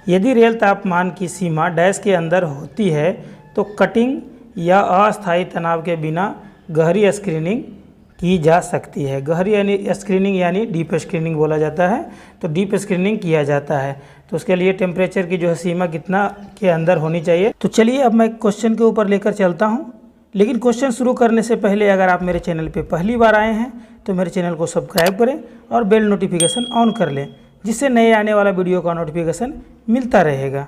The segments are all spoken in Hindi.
यदि रेल तापमान की सीमा डैश के अंदर होती है तो कटिंग या अस्थायी तनाव के बिना गहरी स्क्रीनिंग की जा सकती है। गहरी यानी स्क्रीनिंग यानी डीप स्क्रीनिंग बोला जाता है, तो डीप स्क्रीनिंग किया जाता है। तो उसके लिए टेम्परेचर की जो है सीमा कितना के अंदर होनी चाहिए। तो चलिए अब मैं क्वेश्चन के ऊपर लेकर चलता हूँ, लेकिन क्वेश्चन शुरू करने से पहले अगर आप मेरे चैनल पे पहली बार आए हैं तो मेरे चैनल को सब्सक्राइब करें और बेल नोटिफिकेशन ऑन कर लें, जिससे नए आने वाला वीडियो का नोटिफिकेशन मिलता रहेगा।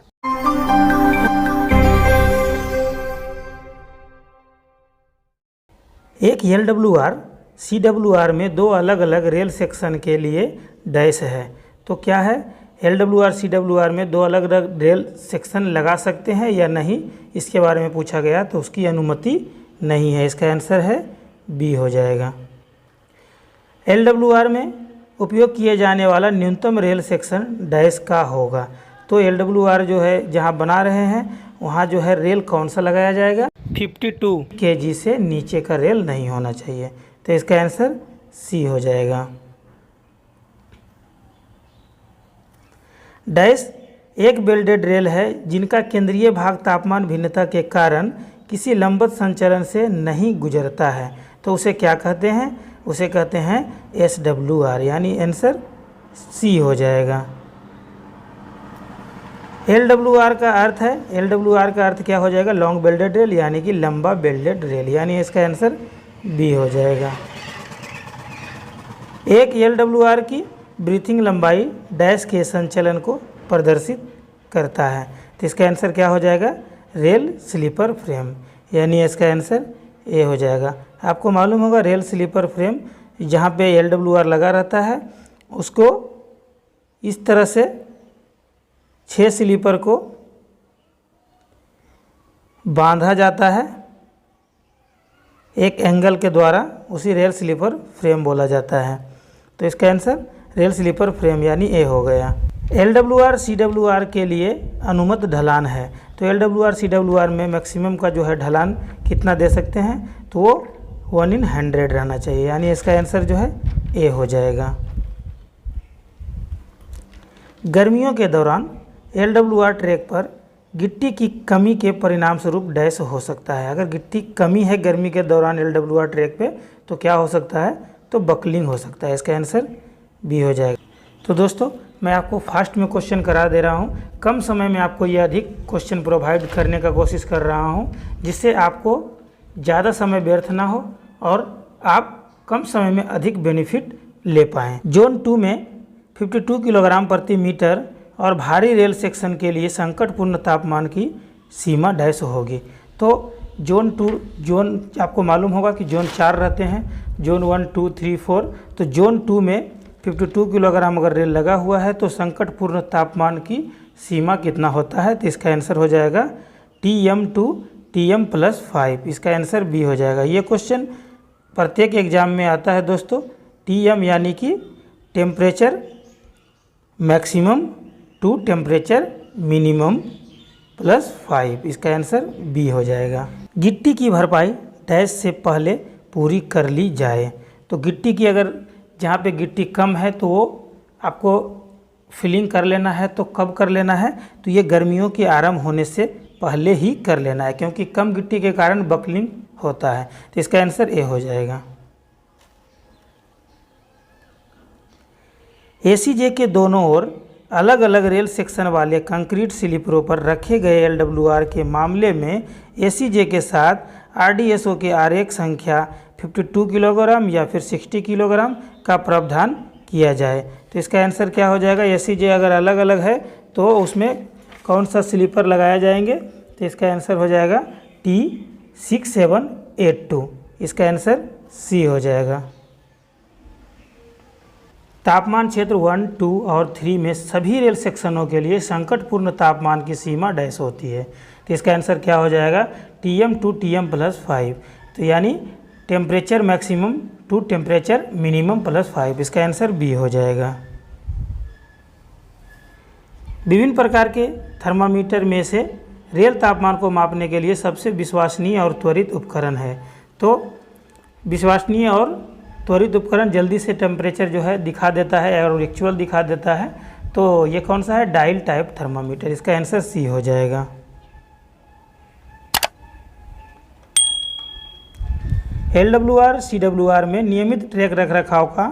एक LWR CWR में दो अलग अलग रेल सेक्शन के लिए डैश है। तो क्या है, LWR CWR में दो अलग अलग रेल सेक्शन लगा सकते हैं या नहीं, इसके बारे में पूछा गया, तो उसकी अनुमति नहीं है। इसका आंसर है बी हो जाएगा। LWR में उपयोग किए जाने वाला न्यूनतम रेल सेक्शन डैश का होगा। तो LWR जो है जहां बना रहे हैं वहां जो है रेल कौन सा लगाया जाएगा, 52 kg से नीचे का रेल नहीं होना चाहिए। तो इसका आंसर सी हो जाएगा। डैश एक वेल्डेड रेल है जिनका केंद्रीय भाग तापमान भिन्नता के कारण किसी लंबवत संचरण से नहीं गुजरता है। तो उसे क्या कहते हैं, उसे कहते हैं SWR, यानी आंसर सी हो जाएगा। LWR का अर्थ है, LWR का अर्थ क्या हो जाएगा, लॉन्ग बेल्डेड रेल, यानी कि लंबा बेल्डेड रेल, यानी इसका आंसर बी हो जाएगा। एक LWR की ब्रीथिंग लंबाई डैश के संचलन को प्रदर्शित करता है। तो इसका आंसर क्या हो जाएगा, रेल स्लीपर फ्रेम, यानी इसका आंसर ए हो जाएगा। आपको मालूम होगा रेल स्लीपर फ्रेम जहाँ पे LWR लगा रहता है उसको इस तरह से 6 स्लीपर को बांधा जाता है एक एंगल के द्वारा, उसी रेल स्लीपर फ्रेम बोला जाता है। तो इसका आंसर रेल स्लीपर फ्रेम यानी ए हो गया। LWR CWR के लिए अनुमत ढलान है। तो LWR CWR में मैक्सिमम का जो है ढलान कितना दे सकते हैं, तो वो 1/100 रहना चाहिए, यानी इसका आंसर जो है ए हो जाएगा। गर्मियों के दौरान LWR ट्रैक पर गिट्टी की कमी के परिणाम स्वरूप डैश हो सकता है। अगर गिट्टी कमी है गर्मी के दौरान LWR ट्रैक पे तो क्या हो सकता है, तो बकलिंग हो सकता है। इसका आंसर बी हो जाएगा। तो दोस्तों मैं आपको फास्ट में क्वेश्चन करा दे रहा हूँ, कम समय में आपको ये अधिक क्वेश्चन प्रोवाइड करने का कोशिश कर रहा हूँ, जिससे आपको ज़्यादा समय व्यर्थ ना हो और आप कम समय में अधिक बेनिफिट ले पाएँ। जोन 2 में 52 किलोग्राम प्रति मीटर और भारी रेल सेक्शन के लिए संकटपूर्ण तापमान की सीमा डैश होगी। तो जोन 2, जोन आपको मालूम होगा कि जोन 4 रहते हैं, जोन 1, 2, 3, 4। तो जोन 2 में 52 किलोग्राम अगर रेल लगा हुआ है तो संकटपूर्ण तापमान की सीमा कितना होता है, तो इसका आंसर हो जाएगा TM2 TM+5। इसका आंसर बी हो जाएगा। ये क्वेश्चन प्रत्येक एग्जाम में आता है दोस्तों। TM यानी कि temperature maximum two temperature minimum +5। इसका आंसर बी हो जाएगा। गिट्टी की भरपाई डैश से पहले पूरी कर ली जाए। तो गिट्टी की अगर जहाँ पे गिट्टी कम है तो वो आपको फिलिंग कर लेना है। तो कब कर लेना है, तो ये गर्मियों के आरंभ होने से पहले ही कर लेना है, क्योंकि कम गिट्टी के कारण बकलिंग होता है। तो इसका आंसर ए हो जाएगा। ACJ के दोनों ओर अलग अलग रेल सेक्शन वाले कंक्रीट स्लीपरों पर रखे गए LWR के मामले में ACJ के साथ RDSO के आरेख संख्या 52 किलोग्राम या फिर 60 किलोग्राम का प्रावधान किया जाए। तो इसका आंसर क्या हो जाएगा, ACJ अगर अलग अलग है तो उसमें कौन सा स्लीपर लगाया जाएंगे, तो इसका आंसर हो जाएगा T6782। इसका आंसर सी हो जाएगा। तापमान क्षेत्र 1, 2 और 3 में सभी रेल सेक्शनों के लिए संकटपूर्ण तापमान की सीमा डैश होती है। तो इसका आंसर क्या हो जाएगा, TM2 TM+5। तो यानी temperature maximum two temperature minimum +5। इसका आंसर बी हो जाएगा। विभिन्न प्रकार के थर्मामीटर में से रेल तापमान को मापने के लिए सबसे विश्वसनीय और त्वरित उपकरण है। तो विश्वसनीय और त्वरित उपकरण जल्दी से टेम्परेचर जो है दिखा देता है और एक्चुअल दिखा देता है। तो ये कौन सा है, डायल टाइप थर्मामीटर। इसका आंसर सी हो जाएगा। LWR CWR में नियमित ट्रैक रखरखाव का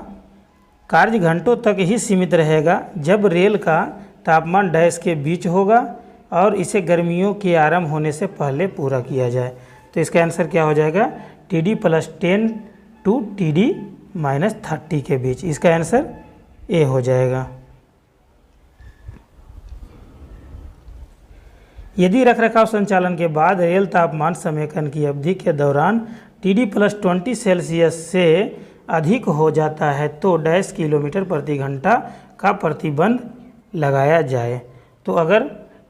कार्य घंटों तक ही सीमित रहेगा जब रेल का तापमान डैश के बीच होगा और इसे गर्मियों के आरंभ होने से पहले पूरा किया जाए। तो इसका आंसर क्या हो जाएगा, TD+10 टू TD-30 के बीच। इसका आंसर ए हो जाएगा। यदि रखरखाव संचालन के बाद रेल तापमान समेकन की अवधि के दौरान TD+20 सेल्सियस से अधिक हो जाता है तो डैश किलोमीटर प्रति घंटा का प्रतिबंध लगाया जाए। तो अगर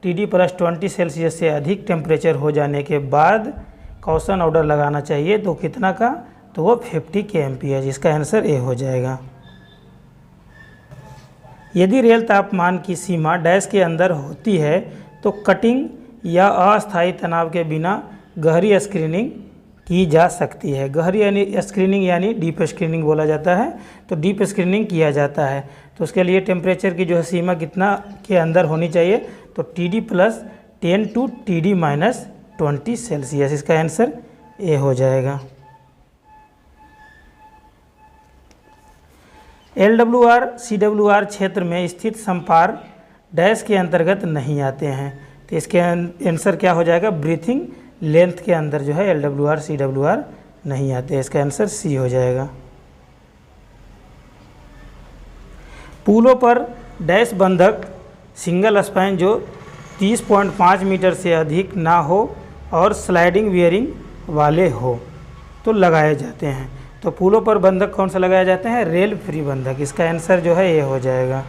TD+20 सेल्सियस से अधिक टेम्परेचर हो जाने के बाद कॉशन ऑर्डर लगाना चाहिए, तो कितना का, तो वो 50 kmph। इसका आंसर ए हो जाएगा। यदि रेल तापमान की सीमा डैश के अंदर होती है तो कटिंग या अस्थायी तनाव के बिना गहरी स्क्रीनिंग की जा सकती है। गहरी यानी स्क्रीनिंग यानी डीप स्क्रीनिंग बोला जाता है। तो डीप स्क्रीनिंग किया जाता है तो उसके लिए टेम्परेचर की जो है सीमा कितना के अंदर होनी चाहिए, तो TD+10 टू TD-20 सेल्सियस। इसका आंसर ए हो जाएगा। LWR CWR क्षेत्र में स्थित संपार डैश के अंतर्गत नहीं आते हैं। तो इसके आंसर क्या हो जाएगा, ब्रीथिंग लेंथ के अंदर जो है LWR CWR नहीं आते। इसका आंसर सी हो जाएगा। पुलों पर डैश बंधक सिंगल स्पैन जो 30.5 मीटर से अधिक ना हो और स्लाइडिंग बियरिंग वाले हो तो लगाए जाते हैं। तो पुलों पर बंधक कौन सा लगाए जाते हैं, रेल फ्री बंधक। इसका आंसर जो है ये हो जाएगा।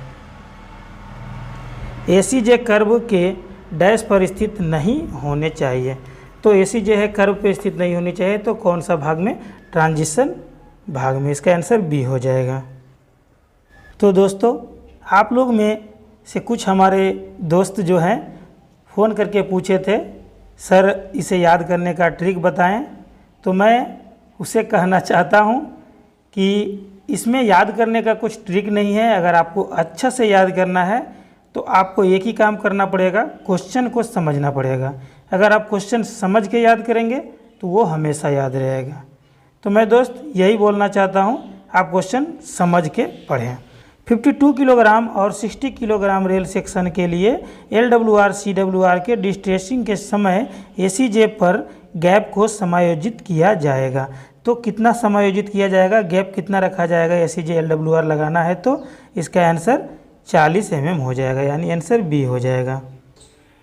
ACJ कर्व के डैश पर स्थित नहीं होने चाहिए। तो ACJ है कर्व पे स्थित नहीं होनी चाहिए, तो कौन सा भाग में, ट्रांजिशन भाग में। इसका आंसर बी हो जाएगा। तो दोस्तों, आप लोग में से कुछ हमारे दोस्त जो हैं फ़ोन करके पूछे थे सर इसे याद करने का ट्रिक बताएं। तो मैं उसे कहना चाहता हूं कि इसमें याद करने का कुछ ट्रिक नहीं है। अगर आपको अच्छा से याद करना है तो आपको एक ही काम करना पड़ेगा, क्वेश्चन को समझना पड़ेगा। अगर आप क्वेश्चन समझ के याद करेंगे तो वो हमेशा याद रहेगा। तो मैं दोस्त यही बोलना चाहता हूँ, आप क्वेश्चन समझ के पढ़ें। 52 किलोग्राम और 60 किलोग्राम रेल सेक्शन के लिए LWR CWR के डिस्ट्रेसिंग के समय ACJ पर गैप को समायोजित किया जाएगा। तो कितना समायोजित किया जाएगा, गैप कितना रखा जाएगा ACJ LWR लगाना है, तो इसका आंसर 40 mm हो जाएगा, यानी आंसर बी हो जाएगा।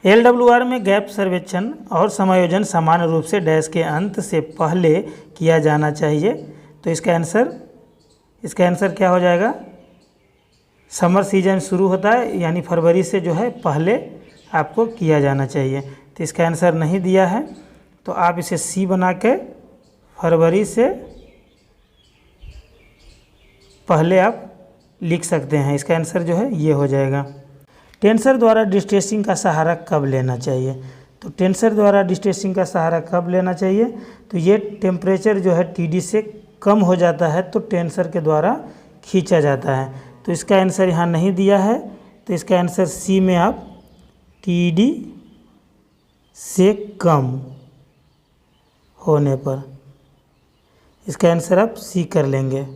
LWR में गैप सर्वेक्षण और समायोजन समान रूप से डैश के अंत से पहले किया जाना चाहिए। तो इसका आंसर क्या हो जाएगा, समर सीजन शुरू होता है यानी फरवरी से जो है पहले आपको किया जाना चाहिए। तो इसका आंसर नहीं दिया है, तो आप इसे सी बना के फरवरी से पहले आप लिख सकते हैं। इसका आंसर जो है ये हो जाएगा। टेंसर द्वारा डिस्ट्रेसिंग का सहारा कब लेना चाहिए, तो टेंसर द्वारा डिस्ट्रेसिंग का सहारा कब लेना चाहिए, तो ये टेम्परेचर जो है TD से कम हो जाता है तो टेंसर के द्वारा खींचा जाता है। तो इसका आंसर यहाँ नहीं दिया है, तो इसका आंसर सी में आप TD से कम होने पर, इसका आंसर आप सी कर लेंगे।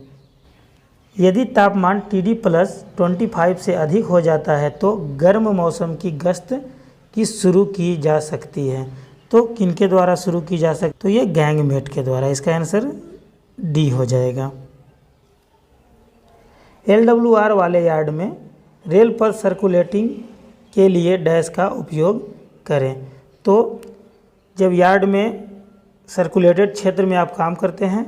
यदि तापमान TD+25 से अधिक हो जाता है तो गर्म मौसम की गश्त की शुरू की जा सकती है। तो किनके द्वारा शुरू की जा सकती, तो ये गैंगमेट के द्वारा। इसका आंसर डी हो जाएगा। LWR वाले यार्ड में रेल पर सर्कुलेटिंग के लिए डैश का उपयोग करें। तो जब यार्ड में सर्कुलेटेड क्षेत्र में आप काम करते हैं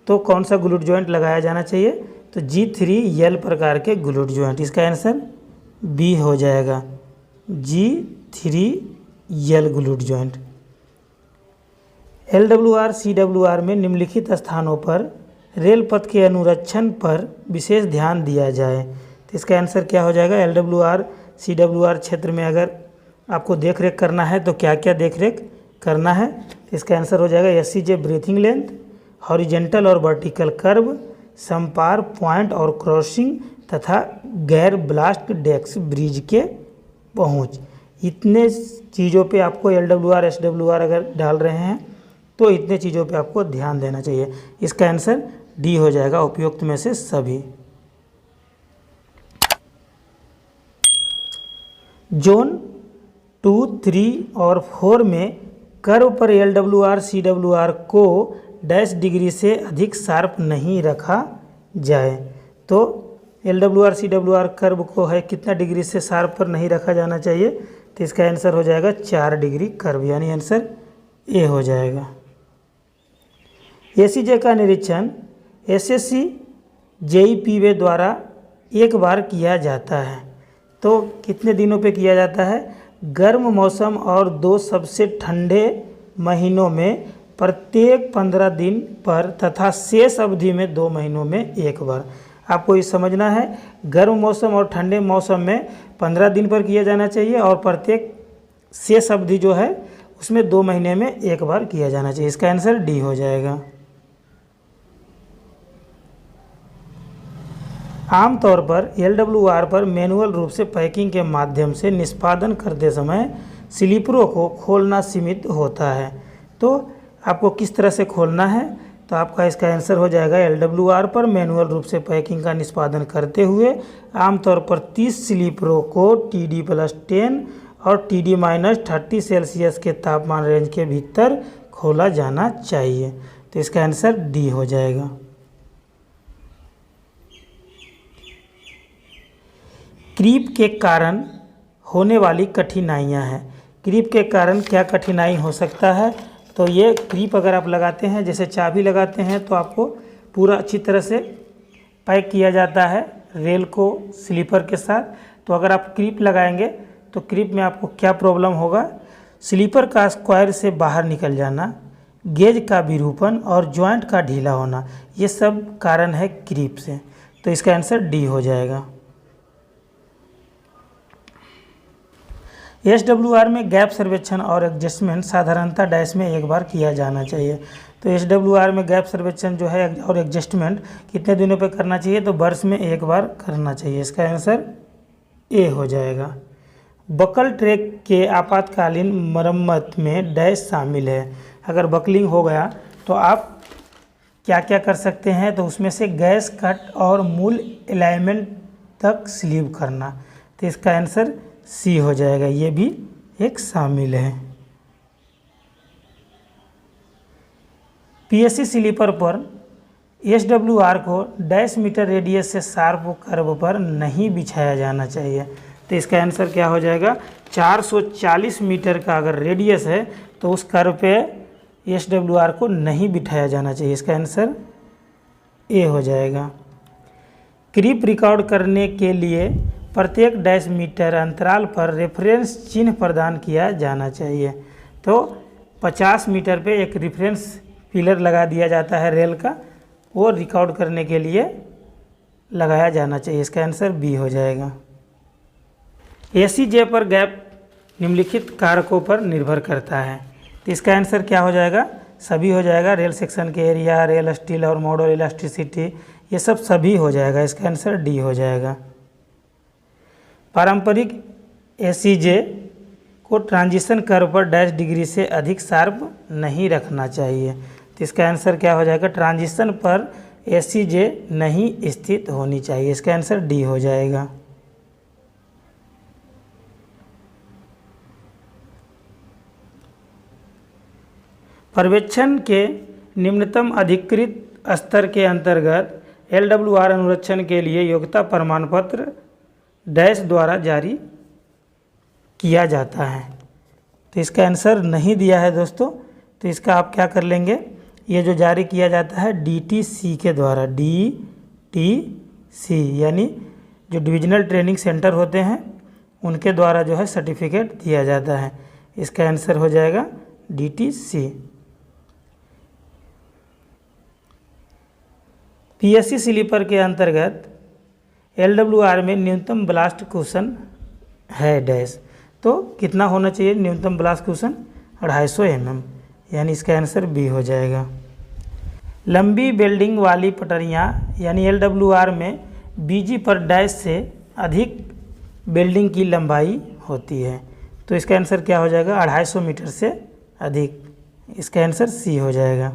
तो कौन सा ग्लूट जॉइंट लगाया जाना चाहिए, तो G3L प्रकार के ग्लूट जॉइंट। इसका आंसर बी हो जाएगा, G3L glute joint. LWR CWR में निम्नलिखित स्थानों पर रेल पथ के अनुरक्षण पर विशेष ध्यान दिया जाए। तो इसका आंसर क्या हो जाएगा, LWR CWR क्षेत्र में अगर आपको देख रेख करना है तो क्या क्या देख रेख करना है, तो इसका आंसर हो जाएगा SCJ ब्रीथिंग लेंथ, हॉरिजेंटल और वर्टिकल कर्व, संपार पॉइंट और क्रॉसिंग तथा गैर ब्लास्ट डेस्क ब्रिज के पहुंच। इतने चीज़ों पे आपको LWR SWR अगर डाल रहे हैं तो इतने चीज़ों पे आपको ध्यान देना चाहिए। इसका आंसर डी हो जाएगा, उपयुक्त में से सभी। जोन 2, 3 और 4 में कर्व पर LWR CWR को डैश डिग्री से अधिक शार्प नहीं रखा जाए। तो LWR CWR कर्व को है कितना डिग्री से शार्प पर नहीं रखा जाना चाहिए, तो इसका आंसर हो जाएगा 4 डिग्री कर्व, यानी आंसर ए हो जाएगा। ACJ का निरीक्षण SSC JEE PWay द्वारा एक बार किया जाता है। तो कितने दिनों पे किया जाता है? गर्म मौसम और 2 सबसे ठंडे महीनों में प्रत्येक 15 दिन पर तथा शेष अवधि में 2 महीनों में एक बार। आपको ये समझना है, गर्म मौसम और ठंडे मौसम में 15 दिन पर किया जाना चाहिए और प्रत्येक शेष अवधि जो है उसमें 2 महीने में एक बार किया जाना चाहिए। इसका आंसर डी हो जाएगा। आमतौर पर LWR पर मैनुअल रूप से पैकिंग के माध्यम से निष्पादन करते समय स्लीपरों को खोलना सीमित होता है। तो आपको किस तरह से खोलना है, तो आपका इसका आंसर हो जाएगा LWR पर मैनुअल रूप से पैकिंग का निष्पादन करते हुए आमतौर पर 30 स्लीपरों को TD+10 और TD-30 सेल्सियस के तापमान रेंज के भीतर खोला जाना चाहिए। तो इसका आंसर डी हो जाएगा। क्रीप के कारण होने वाली कठिनाइयां हैं। क्रीप के कारण क्या कठिनाई हो सकता है, तो ये क्रीप अगर आप लगाते हैं, जैसे चाबी लगाते हैं तो आपको पूरा अच्छी तरह से पैक किया जाता है रेल को स्लीपर के साथ। तो अगर आप क्रीप लगाएंगे तो क्रीप में आपको क्या प्रॉब्लम होगा? स्लीपर का स्क्वायर से बाहर निकल जाना, गेज का विरूपण और जॉइंट का ढीला होना, ये सब कारण है क्रीप से। तो इसका आंसर डी हो जाएगा। SWR में गैप सर्वेक्षण और एडजस्टमेंट साधारणतः डैश में एक बार किया जाना चाहिए। तो SWR में गैप सर्वेक्षण जो है और एडजस्टमेंट कितने दिनों पे करना चाहिए, तो वर्ष में एक बार करना चाहिए। इसका आंसर ए हो जाएगा। बकल ट्रैक के आपातकालीन मरम्मत में डैश शामिल है। अगर बकलिंग हो गया तो आप क्या क्या कर सकते हैं, तो उसमें से गैस कट और मूल अलाइनमेंट तक स्लीव करना। तो इसका आंसर सी हो जाएगा, ये भी एक शामिल है। PSC स्लीपर पर SWR को डैश मीटर रेडियस से शार्प कर्व पर नहीं बिछाया जाना चाहिए। तो इसका आंसर क्या हो जाएगा? 440 मीटर का अगर रेडियस है तो उस कर्व पे SWR को नहीं बिठाया जाना चाहिए। इसका आंसर ए हो जाएगा। क्रीप रिकॉर्ड करने के लिए प्रत्येक डैश मीटर अंतराल पर रेफरेंस चिन्ह प्रदान किया जाना चाहिए। तो 50 मीटर पे एक रेफरेंस पिलर लगा दिया जाता है रेल का, वो रिकॉर्ड करने के लिए लगाया जाना चाहिए। इसका आंसर बी हो जाएगा। ACJ पर गैप निम्नलिखित कारकों पर निर्भर करता है। तो इसका आंसर क्या हो जाएगा? सभी हो जाएगा। रेल सेक्शन के एरिया, रेल स्टील और मॉडल इलास्टिसिटी, ये सब सभी हो जाएगा। इसका आंसर डी हो जाएगा। पारंपरिक ACJ को ट्रांजिशन कर्व पर डैश डिग्री से अधिक शार्प नहीं रखना चाहिए। तो इसका आंसर क्या हो जाएगा? ट्रांजिशन पर ACJ नहीं स्थित होनी चाहिए। इसका आंसर डी हो जाएगा। पर्यवेक्षण के निम्नतम अधिकृत स्तर के अंतर्गत LWR अनुरक्षण के लिए योग्यता प्रमाण पत्र डैश द्वारा जारी किया जाता है। तो इसका आंसर नहीं दिया है दोस्तों, तो इसका आप क्या कर लेंगे, ये जो जारी किया जाता है DTC के द्वारा, DTC यानी जो डिविजनल ट्रेनिंग सेंटर होते हैं उनके द्वारा जो है सर्टिफिकेट दिया जाता है। इसका आंसर हो जाएगा DTC। PSC स्लीपर के अंतर्गत LWR में न्यूनतम ब्लास्ट कुशन है डैश। तो कितना होना चाहिए न्यूनतम ब्लास्ट कुशन? 250 mm, यानी इसका आंसर बी हो जाएगा। लंबी बेल्डिंग वाली पटरियाँ यानी LWR में BG पर डैश से अधिक बेल्डिंग की लंबाई होती है। तो इसका आंसर क्या हो जाएगा? 250 मीटर से अधिक। इसका आंसर सी हो जाएगा।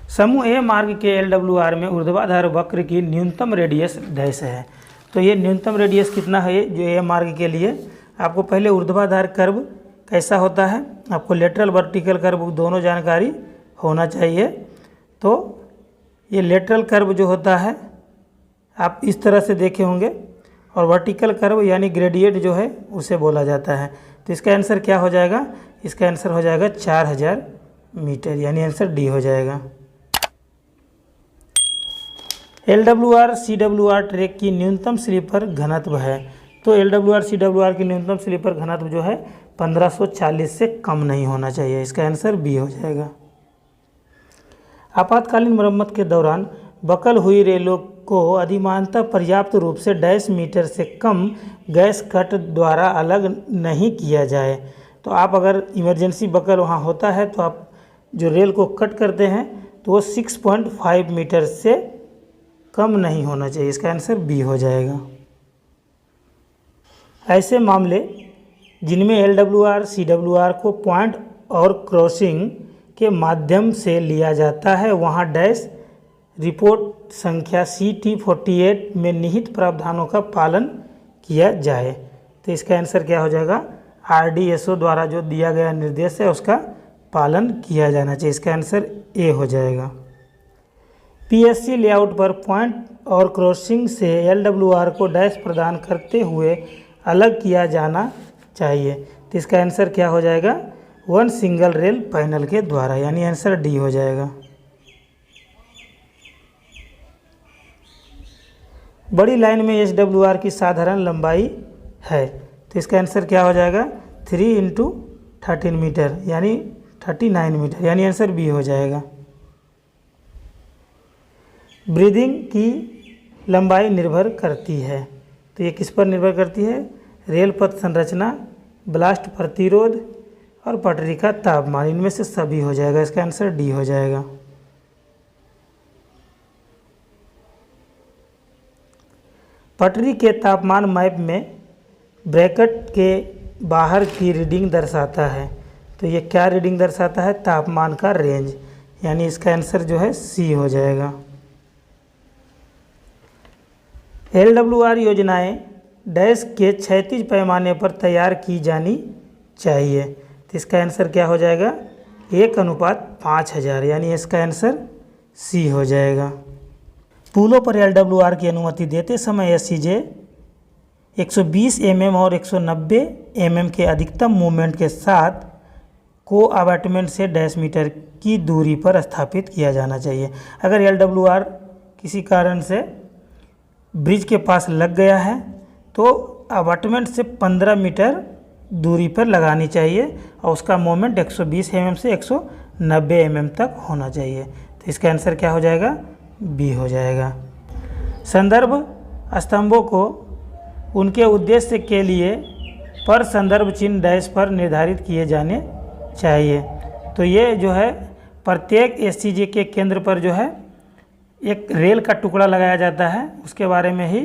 समूह ए मार्ग के LWR में ऊर्ध्वाधर वक्र की न्यूनतम रेडियस डैश है। तो ये न्यूनतम रेडियस कितना है जो ए मार्ग के लिए? आपको पहले ऊर्ध्वाधर कर्व कैसा होता है, आपको लेटरल वर्टिकल कर्व दोनों जानकारी होना चाहिए। तो ये लेटरल कर्व जो होता है आप इस तरह से देखे होंगे, और वर्टिकल कर्व यानी ग्रेडिएंट जो है उसे बोला जाता है। तो इसका आंसर क्या हो जाएगा? इसका आंसर हो जाएगा 4000 मीटर, यानी आंसर डी हो जाएगा। LWR CWR ट्रैक की न्यूनतम स्लीपर घनत्व है। तो LWR CWR की न्यूनतम स्लीपर घनत्व जो है 1540 से कम नहीं होना चाहिए। इसका आंसर बी हो जाएगा। आपातकालीन मरम्मत के दौरान बकल हुई रेलों को अधिमानतः पर्याप्त रूप से डैश मीटर से कम गैस कट द्वारा अलग नहीं किया जाए। तो आप अगर इमरजेंसी बकल वहाँ होता है तो आप जो रेल को कट करते हैं तो वो 6.5 मीटर से कम नहीं होना चाहिए। इसका आंसर बी हो जाएगा। ऐसे मामले जिनमें LWR CWR को पॉइंट और क्रॉसिंग के माध्यम से लिया जाता है वहाँ डैश रिपोर्ट संख्या CT48 में निहित प्रावधानों का पालन किया जाए। तो इसका आंसर क्या हो जाएगा? RDSO द्वारा जो दिया गया निर्देश है उसका पालन किया जाना चाहिए। इसका आंसर ए हो जाएगा। PSC लेआउट पर पॉइंट और क्रॉसिंग से LWR को डैश प्रदान करते हुए अलग किया जाना चाहिए। तो इसका आंसर क्या हो जाएगा? 1 सिंगल रेल पैनल के द्वारा, यानी आंसर डी हो जाएगा। बड़ी लाइन में SWR की साधारण लंबाई है। तो इसका आंसर क्या हो जाएगा? 3 × 13 मीटर, यानी 39 मीटर, यानी आंसर बी हो जाएगा। ब्रीदिंग की लंबाई निर्भर करती है। तो ये किस पर निर्भर करती है? रेल पथ संरचना, ब्लास्ट प्रतिरोध और पटरी का तापमान, इनमें से सभी हो जाएगा। इसका आंसर डी हो जाएगा। पटरी के तापमान मैप में ब्रैकेट के बाहर की रीडिंग दर्शाता है। तो ये क्या रीडिंग दर्शाता है? तापमान का रेंज, यानी इसका आंसर जो है सी हो जाएगा। LWR योजनाएं डैश के क्षैतिज पैमाने पर तैयार की जानी चाहिए। तो इसका आंसर क्या हो जाएगा? 1:5000, यानी इसका आंसर सी हो जाएगा। पुलों पर LWR की अनुमति देते समय SCJ 120 mm और 190 mm के अधिकतम मूवमेंट के साथ को अबैटमेंट से डैश मीटर की दूरी पर स्थापित किया जाना चाहिए। अगर LWR किसी कारण से ब्रिज के पास लग गया है तो अबैटमेंट से 15 मीटर दूरी पर लगानी चाहिए और उसका मोमेंट 120 mm से 190 mm तक होना चाहिए। तो इसका आंसर क्या हो जाएगा? बी हो जाएगा। संदर्भ स्तंभों को उनके उद्देश्य के लिए पर संदर्भ चिन्ह डैश पर निर्धारित किए जाने चाहिए। तो ये जो है प्रत्येक SCJ के केंद्र पर जो है एक रेल का टुकड़ा लगाया जाता है, उसके बारे में ही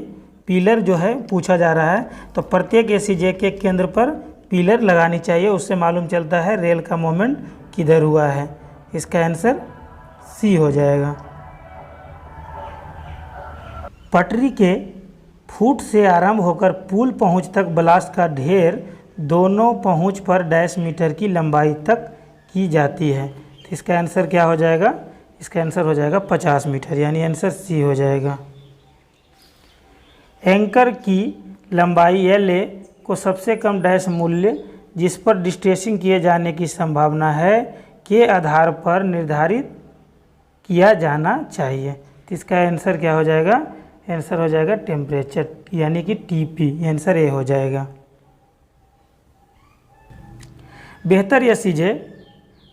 पिलर जो है पूछा जा रहा है। तो प्रत्येक SCJ के केंद्र पर पिलर लगानी चाहिए, उससे मालूम चलता है रेल का मोमेंट किधर हुआ है। इसका आंसर सी हो जाएगा। पटरी के फुट से आरंभ होकर पुल पहुंच तक ब्लास्ट का ढेर दोनों पहुंच पर डैश मीटर की लंबाई तक की जाती है। तो इसका आंसर क्या हो जाएगा? इसका आंसर हो जाएगा 50 मीटर, यानी आंसर सी हो जाएगा। एंकर की लंबाई LA को सबसे कम डैश मूल्य जिस पर डिस्ट्रेसिंग किए जाने की संभावना है के आधार पर निर्धारित किया जाना चाहिए। तो इसका आंसर क्या हो जाएगा? आंसर हो जाएगा टेम्परेचर, यानी कि TP, आंसर ए हो जाएगा। बेहतर SCJ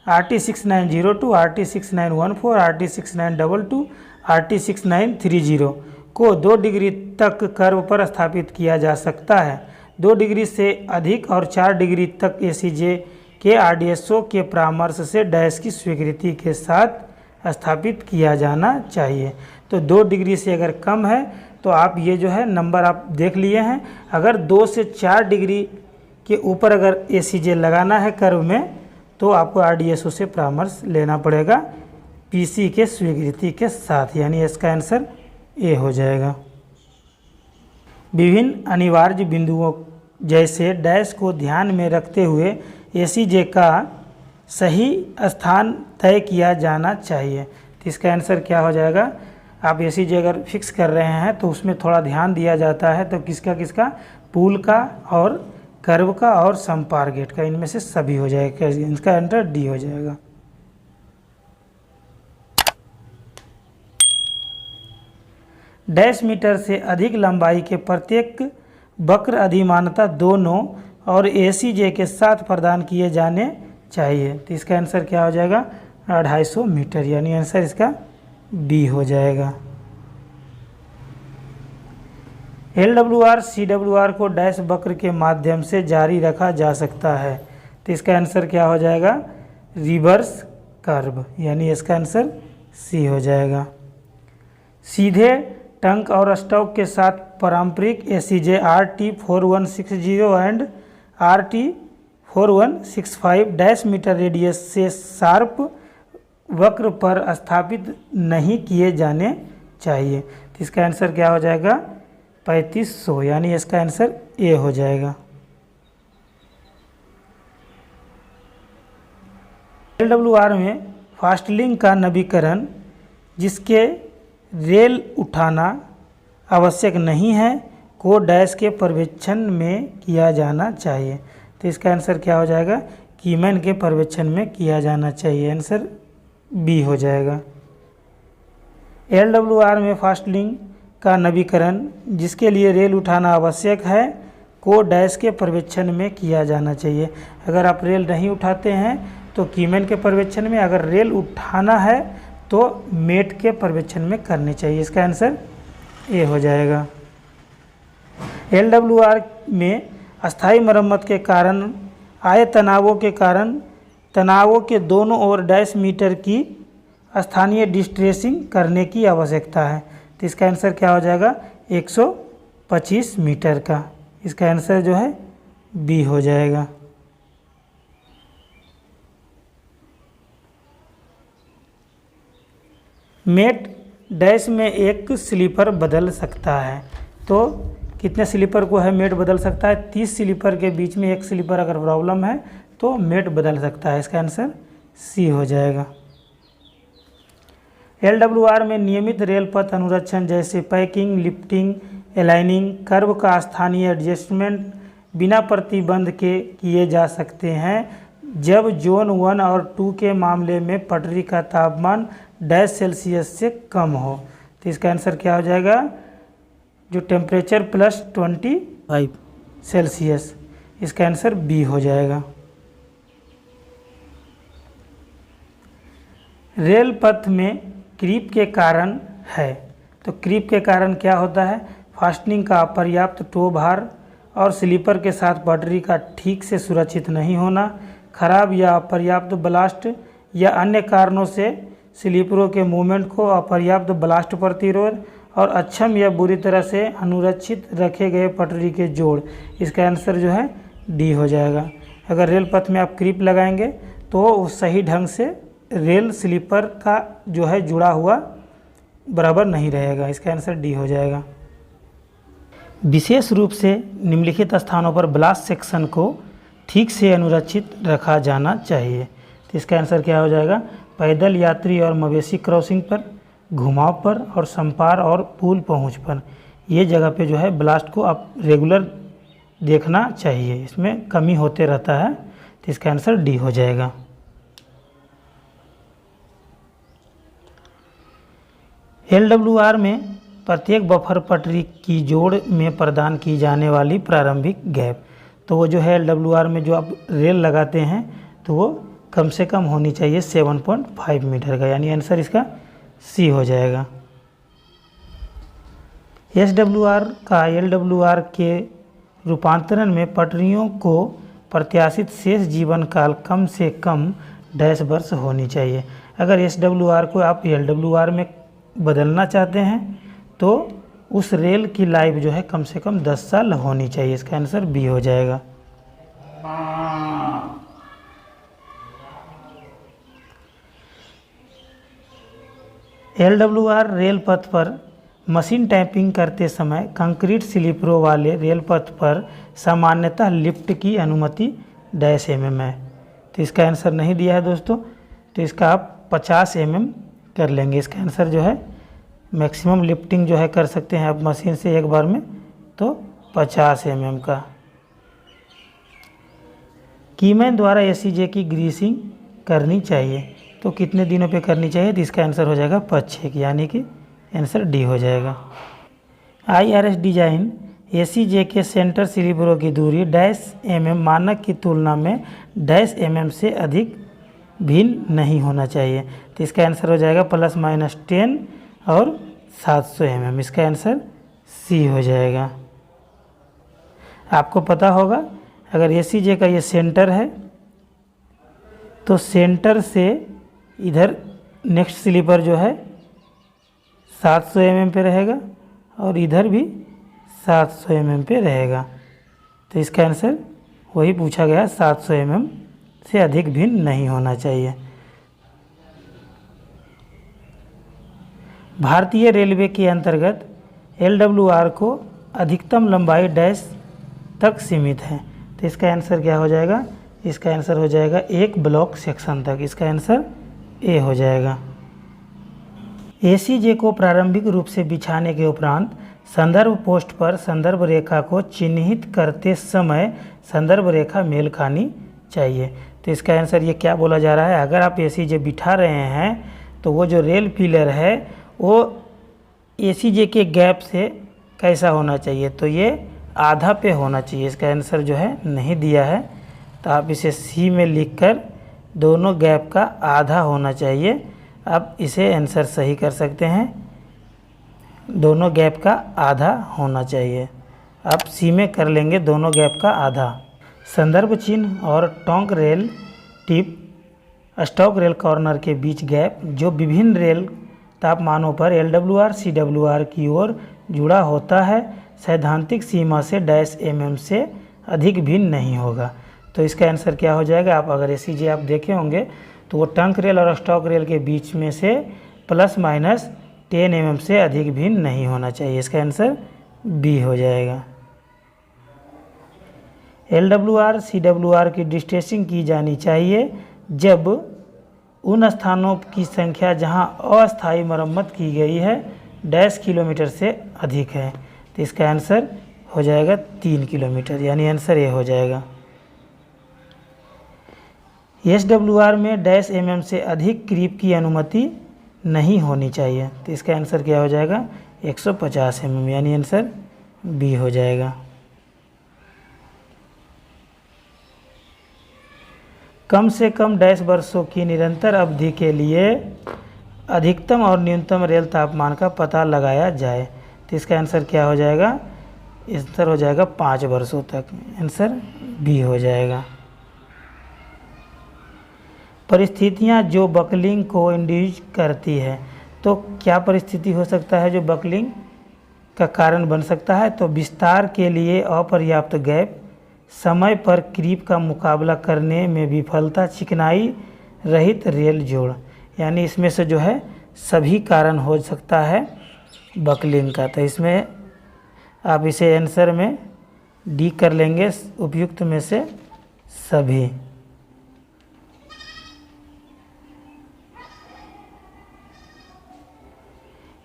RT6902, RT6914, RT6922, RT6930 को 2 डिग्री तक कर्व पर स्थापित किया जा सकता है। 2 डिग्री से अधिक और 4 डिग्री तक SCJ के RDSO के परामर्श से डैश की स्वीकृति के साथ स्थापित किया जाना चाहिए। तो 2 डिग्री से अगर कम है तो आप ये जो है नंबर आप देख लिए हैं। अगर 2 से 4 डिग्री के ऊपर अगर ACJ लगाना है कर्व में तो आपको RDSO से परामर्श लेना पड़ेगा PC के स्वीकृति के साथ, यानी इसका आंसर A हो जाएगा। विभिन्न अनिवार्य बिंदुओं जैसे डैश को ध्यान में रखते हुए ACJ का सही स्थान तय किया जाना चाहिए। तो इसका आंसर क्या हो जाएगा? आप ACJ अगर फिक्स कर रहे हैं तो उसमें थोड़ा ध्यान दिया जाता है। तो किसका किसका? पुल का और कर्व का और समपार गेट का, इनमें से सभी हो जाएगा। इसका आंसर D हो जाएगा। डैश मीटर से अधिक लंबाई के प्रत्येक वक्र अधिमानतः दोनों और ACJ के साथ प्रदान किए जाने चाहिए। तो इसका आंसर क्या हो जाएगा? 250 मीटर, यानी आंसर इसका B हो जाएगा। LWR CWR को डैश वक्र के माध्यम से जारी रखा जा सकता है। तो इसका आंसर क्या हो जाएगा? रिवर्स कर्व, यानी इसका आंसर C हो जाएगा। सीधे टंक और स्टॉक के साथ पारंपरिक ACJ RT4160 and RT4165 dash meter radius से शार्प वक्र पर स्थापित नहीं किए जाने चाहिए। तो इसका आंसर क्या हो जाएगा? 3500, यानी इसका आंसर A हो जाएगा। LWR में फास्टलिंक का नवीकरण जिसके रेल उठाना आवश्यक नहीं है को डैश के पर्यवेक्षण में किया जाना चाहिए। तो इसका आंसर क्या हो जाएगा? कीमैन के पर्यवेक्षण में किया जाना चाहिए, आंसर B हो जाएगा। LWR में फास्टलिंक का नवीकरण जिसके लिए रेल उठाना आवश्यक है को डैश के पर्यवेक्षण में किया जाना चाहिए। अगर आप रेल नहीं उठाते हैं तो कीमैन के पर्यवेक्षण में, अगर रेल उठाना है तो मेट के पर्यवेक्षण में करने चाहिए। इसका आंसर A हो जाएगा। LWR में अस्थायी मरम्मत के कारण आए तनावों के कारण तनावों के दोनों ओर डैश मीटर की स्थानीय डिस्ट्रेसिंग करने की आवश्यकता है। तो इसका आंसर क्या हो जाएगा? 125 मीटर का। इसका आंसर जो है B हो जाएगा। मेट डैश में एक स्लीपर बदल सकता है। तो कितने स्लीपर को है मेट बदल सकता है? 30 स्लीपर के बीच में एक स्लीपर अगर प्रॉब्लम है तो मेट बदल सकता है। इसका आंसर C हो जाएगा। LWR में नियमित रेल पथ अनुरक्षण जैसे पैकिंग, लिफ्टिंग, अलाइनिंग, कर्व का स्थानीय एडजस्टमेंट बिना प्रतिबंध के किए जा सकते हैं जब जोन 1 और 2 के मामले में पटरी का तापमान डैश सेल्सियस से कम हो। तो इसका आंसर क्या हो जाएगा? जो टेम्परेचर +25 सेल्सियस, इसका आंसर B हो जाएगा। रेल पथ में क्रीप के कारण है। तो क्रीप के कारण क्या होता है? फास्टनिंग का अपर्याप्त टो भार और स्लीपर के साथ पटरी का ठीक से सुरक्षित नहीं होना, खराब या अपर्याप्त ब्लास्ट या अन्य कारणों से स्लीपरों के मूवमेंट को अपर्याप्त ब्लास्ट प्रतिरोध और अक्षम या बुरी तरह से अनुरक्षित रखे गए पटरी के जोड़। इसका आंसर जो है D हो जाएगा। अगर रेल पथ में आप क्रीप लगाएंगे तो सही ढंग से रेल स्लीपर का जो है जुड़ा हुआ बराबर नहीं रहेगा। इसका आंसर D हो जाएगा। विशेष रूप से निम्नलिखित स्थानों पर ब्लास्ट सेक्शन को ठीक से अनुरक्षित रखा जाना चाहिए। तो इसका आंसर क्या हो जाएगा? पैदल यात्री और मवेशी क्रॉसिंग पर, घुमाव पर और संपार और पुल पहुंच पर। ये जगह पे जो है ब्लास्ट को आप रेगुलर देखना चाहिए, इसमें कमी होते रहता है। तो इसका आंसर D हो जाएगा। LWR में प्रत्येक बफर पटरी की जोड़ में प्रदान की जाने वाली प्रारंभिक गैप। तो वो जो है LWR में जो आप रेल लगाते हैं तो वो कम से कम होनी चाहिए 7.5 मीटर का, यानी आंसर इसका C हो जाएगा। SWR का LWR के रूपांतरण में पटरियों को प्रत्याशित शेष जीवन काल कम से कम डैश वर्ष होनी चाहिए। अगर SWR को आप LWR में बदलना चाहते हैं तो उस रेल की लाइफ जो है कम से कम 10 साल होनी चाहिए। इसका आंसर बी हो जाएगा। LWR रेल पथ पर मशीन टैपिंग करते समय कंक्रीट स्लीपरों वाले रेल पथ पर सामान्यतः लिफ्ट की अनुमति डैश mm है। तो इसका आंसर नहीं दिया है दोस्तों, तो इसका आप 50 mm कर लेंगे। इसका आंसर जो है मैक्सिमम लिफ्टिंग जो है कर सकते हैं आप मशीन से एक बार में, तो 50 mm का। कीमैन द्वारा ACJ की ग्रीसिंग करनी चाहिए तो कितने दिनों पे करनी चाहिए? तो इसका आंसर हो जाएगा 5-6 की, यानी कि आंसर डी हो जाएगा। IRS डिजाइन ACJ के सेंटर स्लीपरों की दूरी डैश mm मानक की तुलना में डैश mm से अधिक भिन्न नहीं होना चाहिए। तो इसका आंसर हो जाएगा ±10 और 700 mm। इसका आंसर सी हो जाएगा। आपको पता होगा अगर ACJ का ये सेंटर है तो सेंटर से इधर नेक्स्ट स्लीपर जो है 700 mm पे रहेगा और इधर भी 700 mm पे रहेगा। तो इसका आंसर वही पूछा गया, 700 mm से अधिक भिन्न नहीं होना चाहिए। भारतीय रेलवे के अंतर्गत LWR को अधिकतम लंबाई डैश तक सीमित है। तो इसका आंसर क्या हो जाएगा? इसका आंसर हो जाएगा एक ब्लॉक सेक्शन तक। इसका आंसर ए हो जाएगा। ACJ को प्रारंभिक रूप से बिछाने के उपरांत संदर्भ पोस्ट पर संदर्भ रेखा को चिन्हित करते समय संदर्भ रेखा मेल खानी चाहिए। तो इसका आंसर ये क्या बोला जा रहा है? अगर आप ACJ बिठा रहे हैं तो वो जो रेल पिलर है वो ACJ के गैप से कैसा होना चाहिए? तो ये आधा पे होना चाहिए। इसका आंसर जो है नहीं दिया है, तो आप इसे सी में लिखकर दोनों गैप का आधा होना चाहिए, आप इसे आंसर सही कर सकते हैं। दोनों गैप का आधा होना चाहिए, आप सी में कर लेंगे दोनों गैप का आधा। संदर्भ चिन्ह और Tonk rail tip stock rail corner के बीच गैप जो विभिन्न रेल तापमानों पर LWR CWR की ओर जुड़ा होता है सैद्धांतिक सीमा से डैश mm से अधिक भिन्न नहीं होगा। तो इसका आंसर क्या हो जाएगा? आप अगर ACJ आप देखे होंगे तो वो टंक रेल और स्टॉक रेल के बीच में से ±10 mm से अधिक भिन्न नहीं होना चाहिए। इसका आंसर बी हो जाएगा। LWR CWR की डिस्टेंसिंग की जानी चाहिए जब उन स्थानों की संख्या जहां अस्थायी मरम्मत की गई है डैश किलोमीटर से अधिक है। तो इसका आंसर हो जाएगा 3 किलोमीटर, यानी आंसर ए हो जाएगा। SWR में डैश mm से अधिक क्रीप की अनुमति नहीं होनी चाहिए। तो इसका आंसर क्या हो जाएगा? 150 mm, यानी आंसर बी हो जाएगा। कम से कम डैश वर्षों की निरंतर अवधि के लिए अधिकतम और न्यूनतम रेल तापमान का पता लगाया जाए। तो इसका आंसर क्या हो जाएगा? आंसर हो जाएगा 5 वर्षों तक, आंसर बी हो जाएगा। परिस्थितियां जो बकलिंग को इंड्यूस करती है, तो क्या परिस्थिति हो सकता है जो बकलिंग का कारण बन सकता है? तो विस्तार के लिए अपर्याप्त गैप, समय पर क्रीप का मुकाबला करने में विफलता, चिकनाई रहित रेल जोड़, यानी इसमें से जो है सभी कारण हो सकता है बकलिंग का। तो इसमें आप इसे आंसर में डी कर लेंगे, उपयुक्त में से सभी।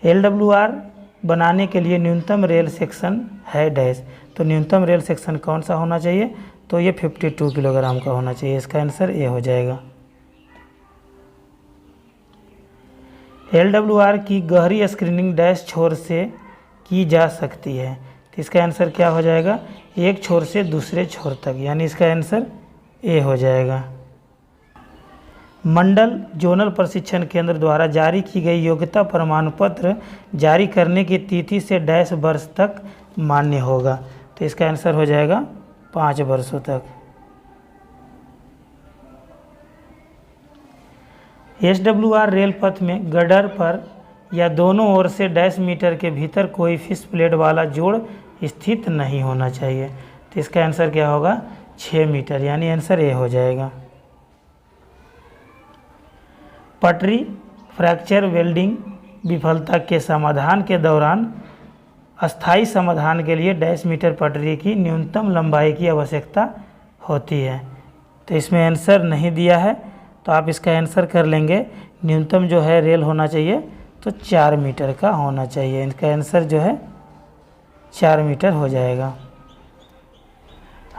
LWR बनाने के लिए न्यूनतम रेल सेक्शन है डैश। तो न्यूनतम रेल सेक्शन कौन सा होना चाहिए? तो ये 52 किलोग्राम का होना चाहिए। इसका आंसर ए हो जाएगा। LWR की गहरी स्क्रीनिंग डैश छोर से की जा सकती है। तो इसका आंसर क्या हो जाएगा? एक छोर से दूसरे छोर तक, यानी इसका आंसर ए हो जाएगा। मंडल जोनल प्रशिक्षण केंद्र द्वारा जारी की गई योग्यता प्रमाण पत्र जारी करने की तिथि से डैश वर्ष तक मान्य होगा। तो इसका आंसर हो जाएगा 5 वर्षों तक। SWR रेल पथ में गडर पर या दोनों ओर से डैश मीटर के भीतर कोई फिक्स प्लेट वाला जोड़ स्थित नहीं होना चाहिए। तो इसका आंसर क्या होगा? 6 मीटर, यानी आंसर ए हो जाएगा। पटरी फ्रैक्चर वेल्डिंग विफलता के समाधान के दौरान अस्थायी समाधान के लिए डैश मीटर पटरी की न्यूनतम लंबाई की आवश्यकता होती है। तो इसमें आंसर नहीं दिया है, तो आप इसका आंसर कर लेंगे। न्यूनतम जो है रेल होना चाहिए तो 4 मीटर का होना चाहिए। इसका आंसर जो है 4 मीटर हो जाएगा।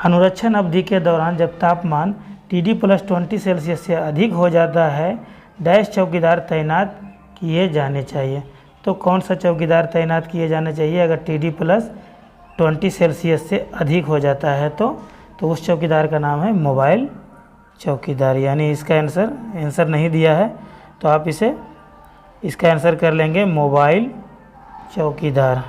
अनुरक्षण अवधि के दौरान जब तापमान TD+20 सेल्सियस से अधिक हो जाता है, डैश चौकीदार तैनात किए जाने चाहिए। तो कौन सा चौकीदार तैनात किए जाने चाहिए अगर TD+20 सेल्सियस से अधिक हो जाता है तो उस चौकीदार का नाम है मोबाइल चौकीदार, यानी इसका आंसर नहीं दिया है, तो आप इसका आंसर कर लेंगे मोबाइल चौकीदार।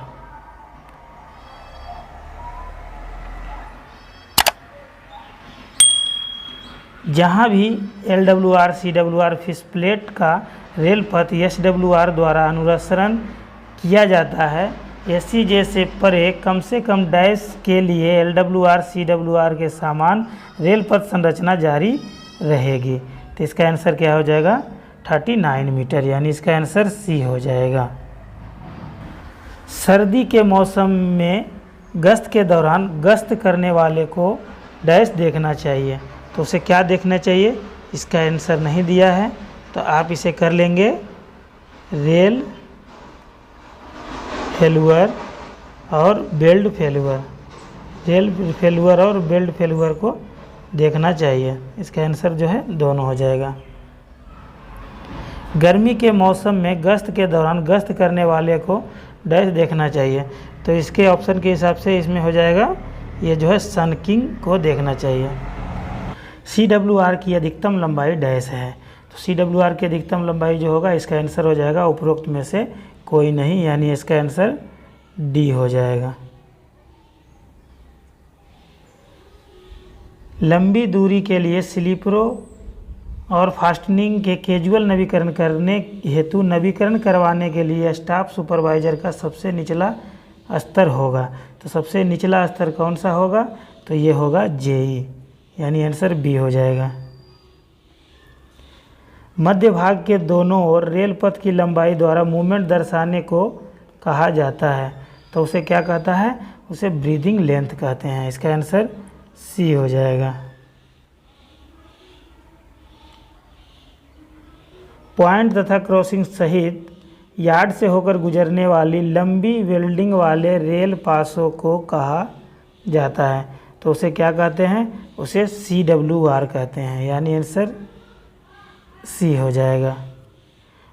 जहाँ भी LWR CWR फिक्स प्लेट का रेल पथ SWR द्वारा अनुसरण किया जाता है, SCJ से परे कम से कम डैश के लिए LWR CWR के समान रेल पथ संरचना जारी रहेगी। तो इसका आंसर क्या हो जाएगा? 39 मीटर, यानी इसका आंसर सी हो जाएगा। सर्दी के मौसम में गश्त के दौरान गश्त करने वाले को डैश देखना चाहिए, तो उसे क्या देखना चाहिए? इसका आंसर नहीं दिया है, तो आप इसे कर लेंगे रेल फेल्यूर और बेल्ट फेल्यूर। रेल फेल्यूर और बेल्ट फेल्यूर को देखना चाहिए। इसका आंसर जो है दोनों हो जाएगा। गर्मी के मौसम में गश्त के दौरान गश्त करने वाले को डैश देखना चाहिए, तो इसके ऑप्शन के हिसाब से इसमें हो जाएगा ये जो है सन किंग को देखना चाहिए। CWR की अधिकतम लंबाई डैश है, तो CWR की अधिकतम लंबाई जो होगा इसका आंसर हो जाएगा उपरोक्त में से कोई नहीं, यानी इसका आंसर डी हो जाएगा। लंबी दूरी के लिए स्लीपरों और फास्टनिंग के कैजुअल नवीकरण करने हेतु नवीकरण करवाने के लिए स्टाफ सुपरवाइजर का सबसे निचला स्तर होगा। तो सबसे निचला स्तर कौन सा होगा? तो ये होगा JE, यानी आंसर बी हो जाएगा। मध्य भाग के दोनों ओर रेल पथ की लंबाई द्वारा मूवमेंट दर्शाने को कहा जाता है, तो उसे क्या कहता है? उसे ब्रीदिंग लेंथ कहते हैं। इसका आंसर सी हो जाएगा। पॉइंट तथा क्रॉसिंग सहित यार्ड से होकर गुजरने वाली लंबी वेल्डिंग वाले रेल पासों को कहा जाता है, तो उसे क्या कहते हैं? उसे CWR कहते हैं, यानी आंसर सी हो जाएगा।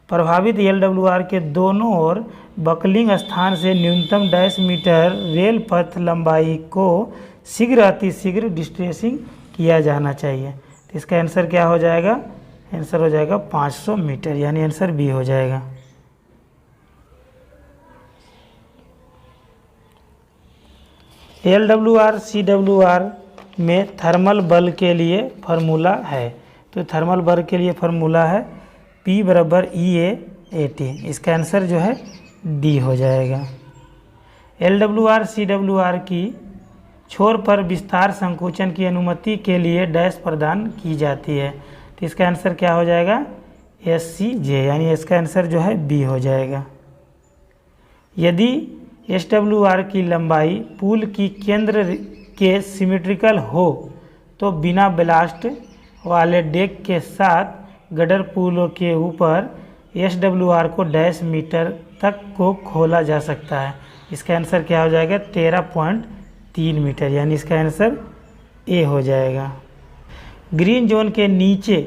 प्रभावित LWR के दोनों ओर बकलिंग स्थान से न्यूनतम डैश मीटर रेल पथ लंबाई को शीघ्र अतिशीघ्र डिस्ट्रेसिंग किया जाना चाहिए। तो इसका आंसर क्या हो जाएगा? आंसर हो जाएगा 500 मीटर, यानी आंसर बी हो जाएगा। LWR CWR में थर्मल बल के लिए फार्मूला है, तो थर्मल बल के लिए फार्मूला है P = EA/AT। इसका आंसर जो है डी हो जाएगा। LWR CWR की छोर पर विस्तार संकोचन की अनुमति के लिए डैश प्रदान की जाती है, तो इसका आंसर क्या हो जाएगा? SCJ, यानी इसका आंसर जो है बी हो जाएगा। यदि SWR की लंबाई पुल की केंद्र के सिमेट्रिकल हो तो बिना ब्लास्ट वाले डेक के साथ गडर पुलों के ऊपर SWR को डैश मीटर तक को खोला जा सकता है। इसका आंसर क्या हो जाएगा? 13.3 मीटर, यानी इसका आंसर ए हो जाएगा। ग्रीन जोन के नीचे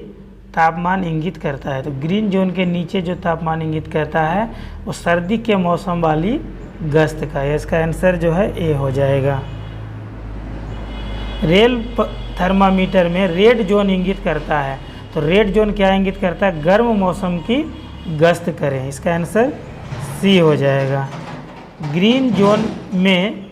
तापमान इंगित करता है, तो ग्रीन जोन के नीचे जो तापमान इंगित करता है वो सर्दी के मौसम वाली गश्त का है। इसका आंसर जो है ए हो जाएगा। रेल थर्मामीटर में रेड जोन इंगित करता है, तो रेड जोन क्या इंगित करता है? गर्म मौसम की गश्त करें। इसका आंसर सी हो जाएगा। ग्रीन जोन में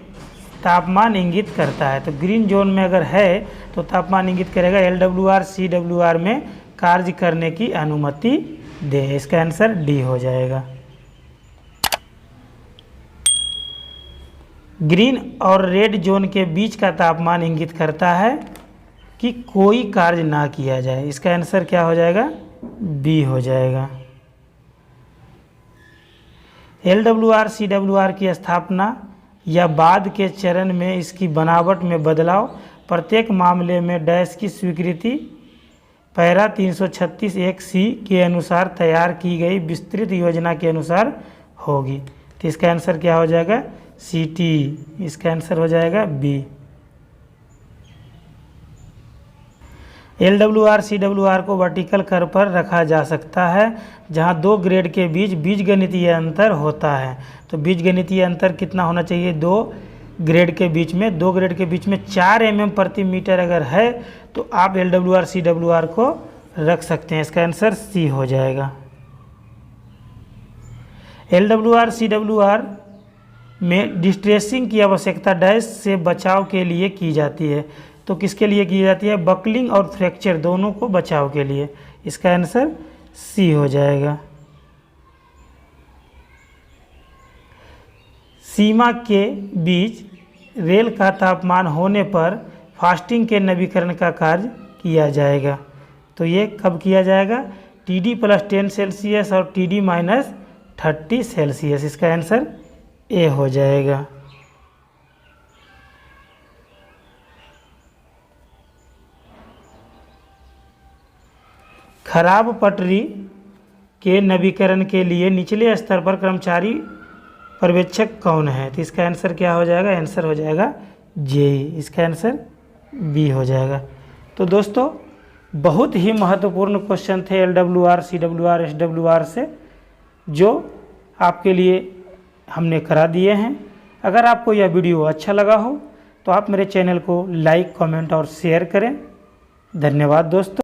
तापमान इंगित करता है, तो ग्रीन जोन में अगर है तो तापमान इंगित करेगा LWR CWR में कार्य करने की अनुमति दे। इसका आंसर डी हो जाएगा। ग्रीन और रेड जोन के बीच का तापमान इंगित करता है कि कोई कार्य ना किया जाए। इसका आंसर क्या हो जाएगा? बी हो जाएगा। LWR CWR की स्थापना या बाद के चरण में इसकी बनावट में बदलाव प्रत्येक मामले में डैश की स्वीकृति पैरा 336(1)(c) के अनुसार तैयार की गई विस्तृत योजना के अनुसार होगी। तो इसका आंसर क्या हो जाएगा? CT। इसका आंसर हो जाएगा बी। LWR CWR को वर्टिकल कर्व पर रखा जा सकता है जहां दो ग्रेड के बीच बीजगणितीय अंतर होता है। तो बीजगणितीय अंतर कितना होना चाहिए? 2 ग्रेड के बीच में 2 ग्रेड के बीच में 4 mm प्रति मीटर अगर है तो आप LWR CWR को रख सकते हैं। इसका आंसर सी हो जाएगा। LWR CWR में डिस्ट्रेसिंग की आवश्यकता डैश से बचाव के लिए की जाती है। तो किसके लिए की जाती है? बकलिंग और फ्रैक्चर दोनों को बचाव के लिए। इसका आंसर सी हो जाएगा। सीमा के बीच रेल का तापमान होने पर फास्टिंग के नवीकरण का कार्य किया जाएगा। तो ये कब किया जाएगा? TD + 10 सेल्सियस और TD - 30 सेल्सियस। इसका आंसर ए हो जाएगा। खराब पटरी के नवीकरण के लिए निचले स्तर पर कर्मचारी पर्यवेक्षक कौन है? तो इसका आंसर क्या हो जाएगा? आंसर हो जाएगा जेई। इसका आंसर बी हो जाएगा। तो दोस्तों बहुत ही महत्वपूर्ण क्वेश्चन थे LWR CWR SWR से, जो आपके लिए हमने करा दिए हैं। अगर आपको यह वीडियो अच्छा लगा हो तो आप मेरे चैनल को लाइक, कमेंट और शेयर करें। धन्यवाद दोस्तों।